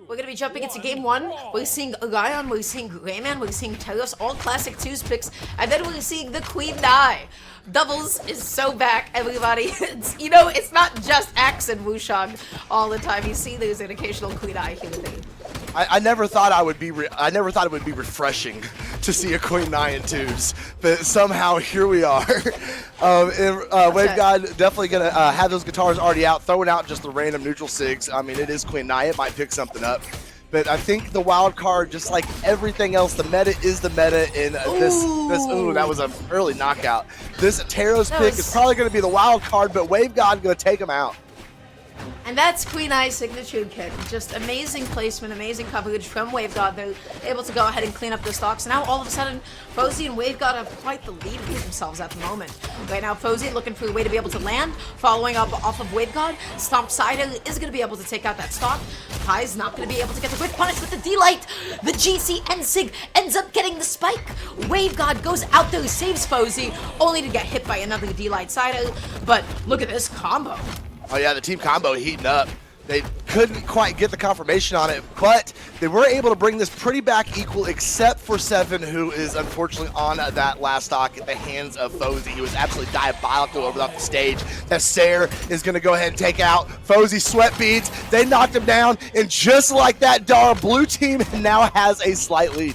We're gonna be jumping into game one. We're seeing Orion, we're seeing Rayman, we're seeing Telos, all classic 2s picks, and then we're seeing the Queen Die. Doubles is so back, everybody. It's, you know, it's not just Axe and Wushang all the time. You see there's an occasional Queen Eye here and there. I never thought I would be. I never thought it would be refreshing to see a Queen Nine and 2s, but somehow here we are. Wave God definitely gonna have those guitars already out, throwing out just the random neutral sigs. I mean, it is Queen Nine. It might pick something up, but I think the wild card, just like everything else, the meta is the meta. In this, ooh, that was an early knockout. This Taros pick is probably gonna be the wild card, but Wave God gonna take him out. And that's Queen Eye's signature kick. Just amazing placement, amazing coverage from Wave God. They're able to go ahead and clean up the stocks. Now all of a sudden, Fozey and Wave God have quite the lead for themselves at the moment. Right now, Fozey looking for a way to be able to land, following up off of Wave God. Stomp Cider is going to be able to take out that stock. Kai's not going to be able to get the quick punish with the D-Light. The GC Sig ends up getting the spike. Wave God goes out there, saves Fozey, only to get hit by another D-Light Cider. But look at this combo. Oh yeah, the team combo heating up. They couldn't quite get the confirmation on it, but they were able to bring this pretty back equal, except for Seven, who is unfortunately on that last stock at the hands of Fozey. He was absolutely diabolical over off the stage. That Sayer is going to go ahead and take out Fozey. Sweat beads. They knocked him down, and just like that, Dar, blue team now has a slight lead.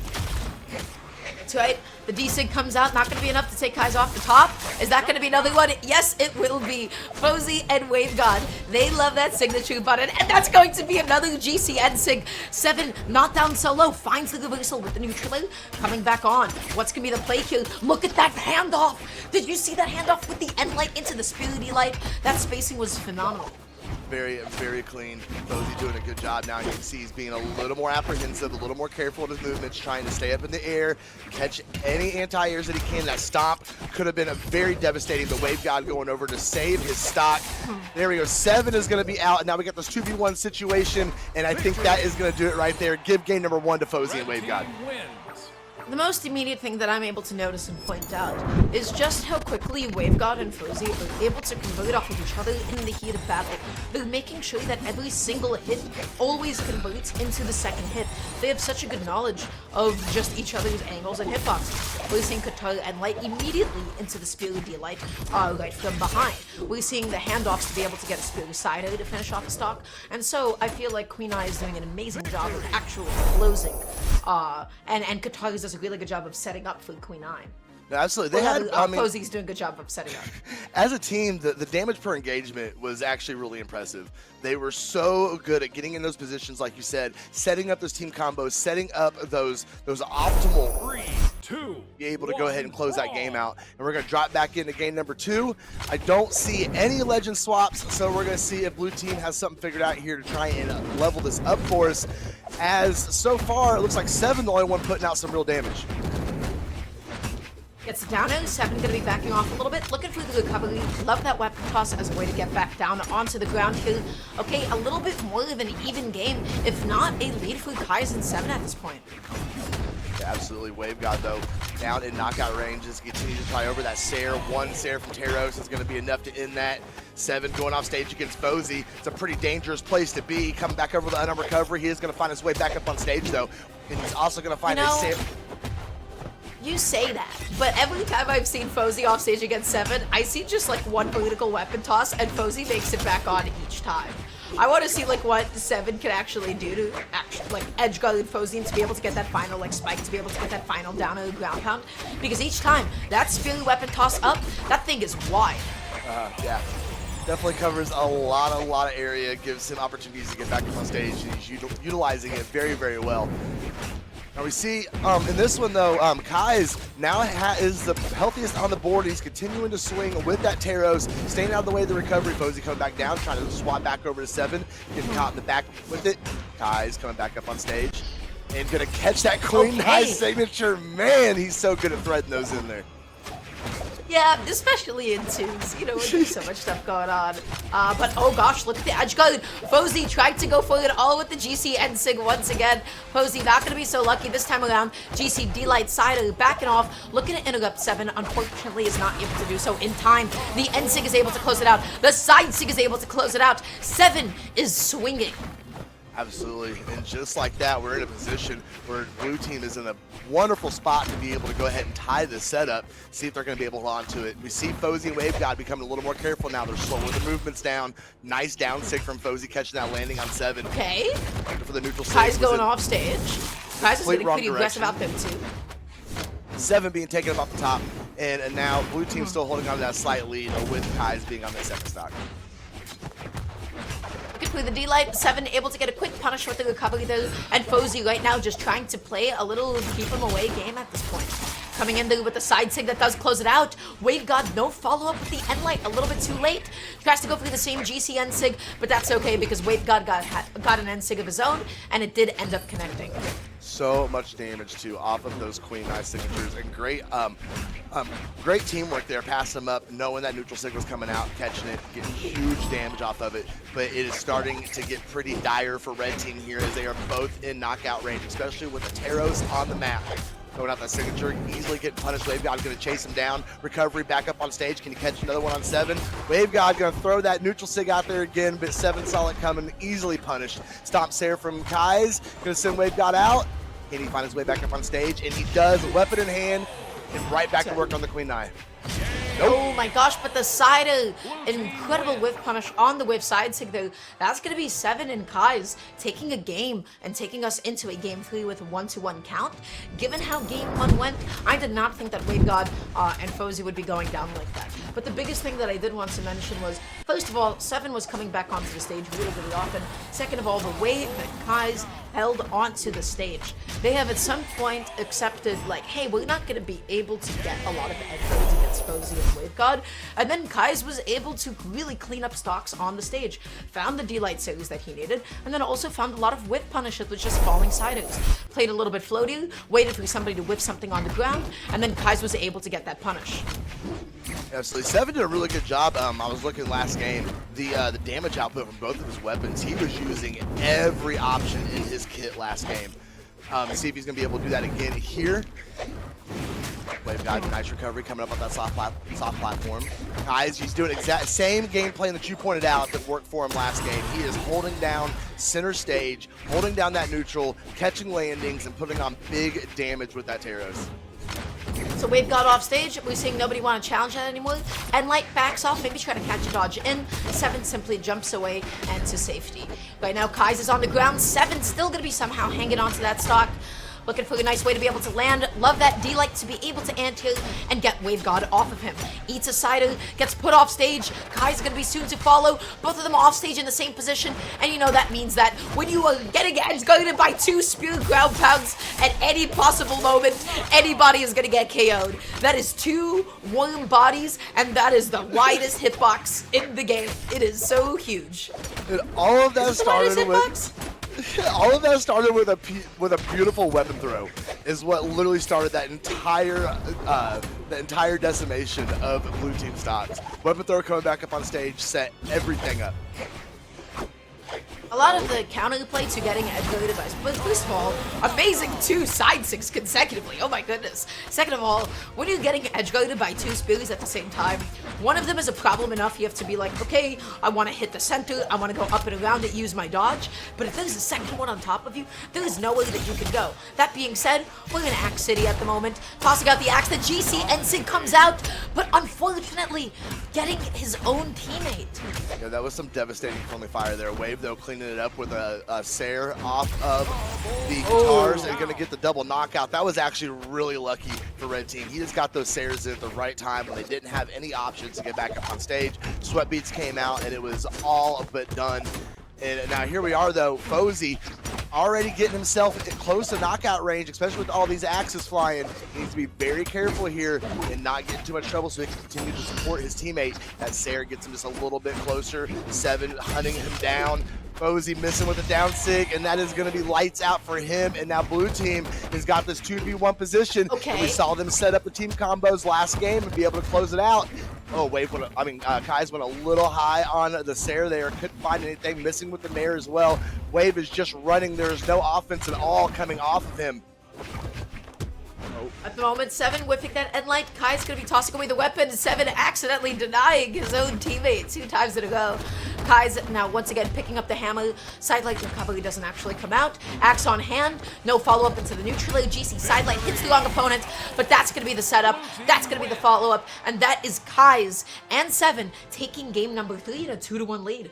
That's right. The D-Sig comes out, not going to be enough to take Kise off the top. Is that going to be another one? Yes, it will be. Fozey and Wave God, they love that signature button, and that's going to be another GC Sig. Seven, not down solo, finds the reversal with the neutral, coming back on. What's going to be the play here? Look at that handoff. Did you see that handoff with the end light into the spirity light? That spacing was phenomenal. Very, very clean. Fozey doing a good job now. You can see he's being a little more apprehensive, a little more careful in his movements, trying to stay up in the air, catch any anti-airs that he can. That stomp could have been a very devastating. The Wave God going over to save his stock. There we go. Seven is going to be out, and now we got this 2v1 situation, and I think that is going to do it right there. Give game number one to Fozey and Wave God. The most immediate thing that I'm able to notice and point out is just how quickly Wave God and Fozey are able to convert off of each other in the heat of battle. They're making sure that every single hit always converts into the second hit. They have such a good knowledge of just each other's angles and hitboxes. We're seeing Katara and Light immediately into the Spirit D-Light right from behind. We're seeing the handoffs to be able to get a Spirit Cider to finish off the stock. And so I feel like Queen Eye is doing an amazing job of actually closing. And Katara does a really good job of setting up for Queen Eye. No, absolutely. They had, Fozey's doing a good job of setting up. As a team, the damage per engagement was actually really impressive. They were so good at getting in those positions, like you said, setting up those team combos, setting up those optimal 3, 2, be able to go ahead and close that game out. And we're going to drop back into game number 2. I don't see any legend swaps, so we're going to see if blue team has something figured out here to try and level this up for us. As so far, it looks like Seven the only one putting out some real damage. Gets it down, and Seven going to be backing off a little bit, looking for the recovery. Love that weapon toss as a way to get back down onto the ground here. Okay, a little bit more of an even game, if not a lead for Kise and Seven at this point. Yeah, absolutely. Wave God, though, down in knockout range, just continue to try over that Sayer. One Sayer from Taros is going to be enough to end that. Seven going off stage against Fozey. It's a pretty dangerous place to be. Coming back over the unarmed recovery. He is going to find his way back up on stage, though. And he's also going to find a Sayer. You say that, but every time I've seen Fozey off stage against Seven, I see just like one political weapon toss, and Fozey makes it back on each time. I want to see like what Seven can actually do to like edge guard Fozey and to be able to get that final like spike, to be able to get that final down on the ground pound, because each time that spirit weapon toss up, that thing is wide. Yeah. Definitely covers a lot of area, gives him opportunities to get back up on stage. He's utilizing it very, very well. Now we see in this one though, Kise now is the healthiest on the board. He's continuing to swing with that Taros, staying out of the way of the recovery. Fozey coming back down, trying to swap back over to Seven, getting caught in the back with it. Kise coming back up on stage and gonna catch that Queen Eye signature. Man, he's so good at threading those in there. Yeah, especially in twos, you know, there's so much stuff going on. But oh gosh, look at the edge guard. Fozey tried to go for it all with the GC Sig once again. Fozey not going to be so lucky this time around. GC D-Light Cider backing off, looking to interrupt Seven. Unfortunately, is not able to do so in time. The Sig is able to close it out. The side Sig is able to close it out. Seven is swinging. Absolutely, and just like that, we're in a position where blue team is in a wonderful spot to be able to go ahead and tie this setup, see if they're going to be able to hold on to it. We see Fozey and WaveGod becoming a little more careful now. They're slowing the movements down. Nice down sig from Fozey, catching that landing on 7. Okay. For the neutral Kai's going off stage. Kai's is getting pretty aggressive out there too. 7 being taken up off the top, and now blue team still holding on to that slight lead with Kai's being on the second stock. With the D-Light, 7 able to get a quick punish with the recovery though, and Fozey right now just trying to play a little keep him away game at this point. Coming in there with the side sig that does close it out. WaveGod, no follow-up with the N-Light, a little bit too late. Tries to go for the same GC N-Sig, but that's okay because WaveGod got an N-Sig of his own, and it did end up connecting. So much damage too off of those Queen Eye signatures, and great teamwork there, passing them up, knowing that neutral sig was coming out, catching it, getting huge damage off of it. But it is starting to get pretty dire for red team here as they are both in knockout range, especially with the Taros on the map. Going out that signature, easily getting punished. WaveGod going to chase him down. Recovery back up on stage. Can he catch another one on 7? WaveGod going to throw that neutral sig out there again, but 7 solid coming, easily punished. Stomp Sarah from Kise, going to send WaveGod out. Can he find his way back up on stage? And he does, weapon in hand, and right back to work on the Queen Eye. Nope. Oh my gosh, but the side incredible whiff punish on the whiff side sig though. That's going to be 7 and Kise taking a game and taking us into a game 3 with a 1-1 count. Given how game 1 went, I did not think that WaveGod and Fozey would be going down like that. But the biggest thing that I did want to mention was, first of all, 7 was coming back onto the stage really, really often. Second of all, the way that Kise held onto the stage. They have at some point accepted, like, hey, we're not going to be able to get a lot of edge against Fozey and WaveGod. And then Kise was able to really clean up stocks on the stage. Found the D-Light series that he needed, and then also found a lot of whip punish that was just falling sideways. Played a little bit floaty, waited for somebody to whip something on the ground, and then Kise was able to get that punish. Absolutely. 7 did a really good job. I was looking last game. The damage output from both of his weapons, he was using every option in his kit last game. See if he's going to be able to do that again here. WaveGod, a nice recovery coming up on that soft platform. Guys, he's doing exact same game plan that you pointed out that worked for him last game. He is holding down center stage, holding down that neutral, catching landings, and putting on big damage with that Taros. So WaveGod off stage, we're seeing nobody want to challenge that anymore. N-Light backs off, maybe try to catch a dodge in. 7 simply jumps away and to safety. Right now, Kise is on the ground. 7 still going to be somehow hanging onto that stock. Looking for a nice way to be able to land. Love that D-Light to be able to anti and get WaveGod off of him. Eats a cider, gets put off stage. Kai's going to be soon to follow. Both of them off stage in the same position. And you know that means that when you are getting edge guarded by 2 spear ground pounds at any possible moment, anybody is going to get KO'd. That is 2 warm bodies, and that is the widest hitbox in the game. It is so huge. And all of that started with... All of that started with a beautiful weapon throw, is what literally started that entire decimation of blue team stocks. Weapon throw coming back up on stage, set everything up. A lot of the counterplay to getting edge guarded by, but first of all, amazing 2 side sigs consecutively. Oh my goodness. Second of all, when you're getting edge guarded by 2 spears at the same time, one of them is a problem enough. You have to be like, okay, I want to hit the center, I want to go up and around it, use my dodge. But if there's a second one on top of you, there is nowhere that you can go. That being said, we're in Axe City at the moment, tossing out the axe. The GC N-Sig comes out, but unfortunately, getting his own teammate. Yeah, that was some devastating friendly fire there. Wave though cleaning it up with a Sair off of the guitars and going to get the double knockout. That was actually really lucky for red team. He just got those Sairs in at the right time when they didn't have any options to get back up on stage. Sweat Beats came out and it was all but done. And now here we are though, Fozey already getting himself close to knockout range, especially with all these axes flying. He needs to be very careful here and not get in too much trouble so he can continue to support his teammate. As Sair gets him just a little bit closer, 7 hunting him down. Fozey missing with a down sig, and that is going to be lights out for him. And now blue team has got this 2v1 position. Okay. We saw them set up the team combos last game and be able to close it out. Oh, Kise went a little high on the Sair there. Couldn't find anything, missing with the Nair as well. Wave is just running. There's no offense at all coming off of him. At the moment, 7 whiffing that N-Light. Kai's going to be tossing away the weapon. 7 accidentally denying his own teammate 2 times in a row. Kise now once again picking up the hammer. Sidelight recovery doesn't actually come out. Axe on hand. No follow-up into the neutral. GC sidelight hits the wrong opponent, but that's going to be the setup. That's going to be the follow-up, and that is Kise and Seven taking game number 3 in a 2-1 lead.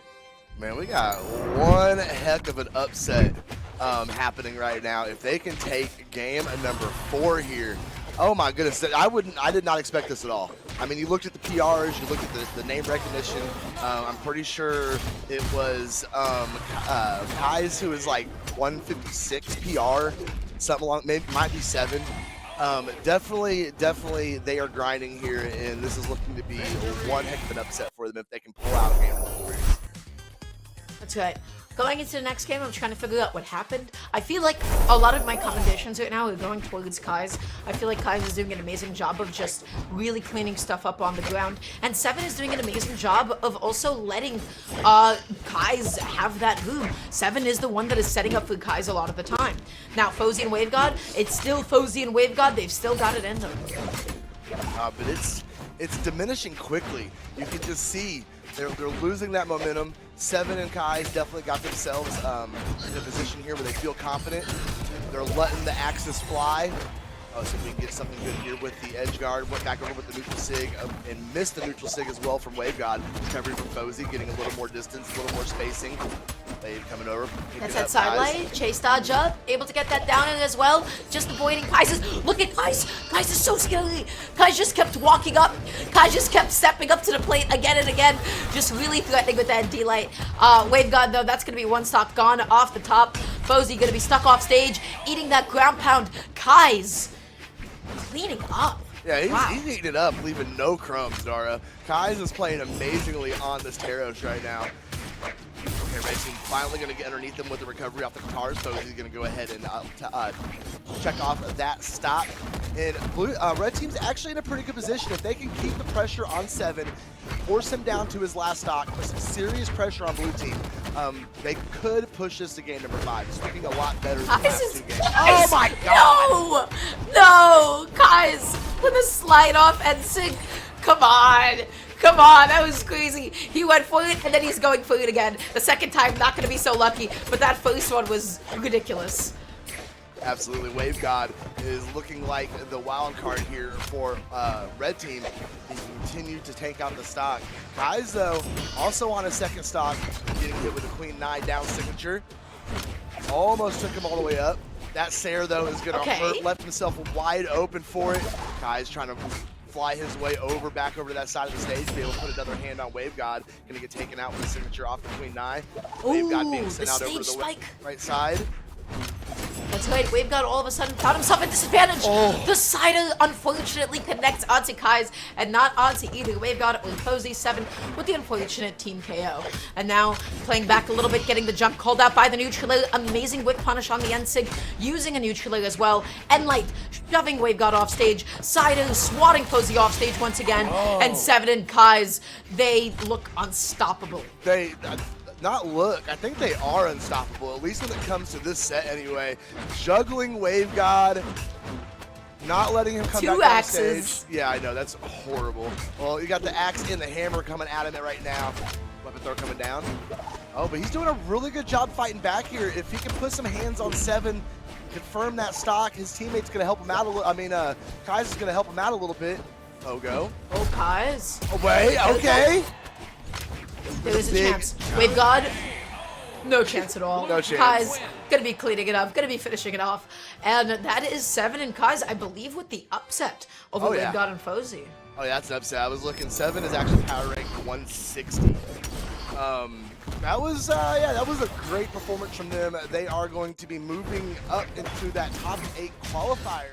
Man, we got one heck of an upset happening right now. If they can take game number 4 here, oh my goodness, I did not expect this at all. I mean, you looked at the PRs, you looked at the name recognition. I'm pretty sure it was Kise who is like 156 PR, something along, maybe might be 7. Definitely they are grinding here, and this is looking to be one heck of an upset for them if they can pull out a game number 4. That's right. Going into the next game, I'm trying to figure out what happened. I feel like a lot of my commendations right now are going towards Kise. I feel like Kise is doing an amazing job of just really cleaning stuff up on the ground. And Seven is doing an amazing job of also letting Kise have that boom. Seven is the one that is setting up for Kise a lot of the time. Now, Fozey and WaveGod, it's still Fozey and WaveGod. They've still got it in them. But it's diminishing quickly. You can just see they're losing that momentum. Seven and Kise definitely got themselves in a position here where they feel confident. They're letting the axes fly. Oh, so we can get something good here with the edge guard. Went back over with the neutral sig and missed the neutral sig as well from WaveGod. Recovery from Fozey, getting a little more distance, a little more spacing. Wave coming over. That's that sidelight. Chase dodge up. Able to get that down in as well. Just avoiding Kise's. Look at Kise. Kise is so scary. Kise just kept walking up. Kise just kept stepping up to the plate again and again. Just really threatening with that D-light. WaveGod, though, that's going to be one stock gone off the top. Fozey going to be stuck off stage, eating that ground pound. Kise cleaning up. Yeah, he's eating it up, leaving no crumbs, Dara. Kise is playing amazingly on this Taros right now. Okay, Racing finally going to get underneath them with the recovery off the guitars. So he's going to go ahead and check off that stop. And Red Team's actually in a pretty good position. If they can keep the pressure on Seven, force him down to his last stock, put some serious pressure on Blue Team, they could push this to game number 5. It's looking a lot better than the last 2 games. Oh my god! No! Kise with a slide off and sing. Come on! Come on, that was crazy. He went for it, and then he's going for it again. The second time, not going to be so lucky, but that first one was ridiculous. Absolutely. WaveGod is looking like the wild card here for Red Team. He continued to tank out the stock. Kise, though, also on a second stock, getting hit with a Queen 9 down signature. Almost took him all the way up. That Sair, though, is going to hurt. Left himself wide open for it. Kise trying to fly his way back over to that side of the stage, be able to put another hand on WaveGod. Gonna get taken out with a signature off the Queen 9. WaveGod being sent out over the right side. That's right, WaveGod all of a sudden found himself at disadvantage. The Cider unfortunately connects onto Kise and not onto either WaveGod or Fozey. Seven with the unfortunate team KO. And now playing back a little bit, getting the jump called out by the neutraler. Amazing whip punish on the N-Sig, using a neutraler as well. Enlight shoving WaveGod off stage. Cider swatting Fozey off stage once again. And Seven and Kise, they look unstoppable. Not look, I think they are unstoppable, at least when it comes to this set anyway. Juggling WaveGod, not letting him come back on stage. Yeah, I know, that's horrible. Well, you got the axe and the hammer coming at him right now. Weapon throw coming down. Oh, but he's doing a really good job fighting back here. If he can put some hands on Seven, confirm that stock, his teammate's going to help him out a little. I mean, Kise is going to help him out a little bit. Go. Oh, Kise. Away, okay. There is a chance. WaveGod, no chance at all. No chance. Kise gonna be cleaning it up, gonna be finishing it off. And that is Seven and Kise, I believe, with the upset over WaveGod and Fozey. Oh, yeah, that's an upset. I was looking. Seven is actually power ranked 160. That was a great performance from them. They are going to be moving up into that top 8 qualifier.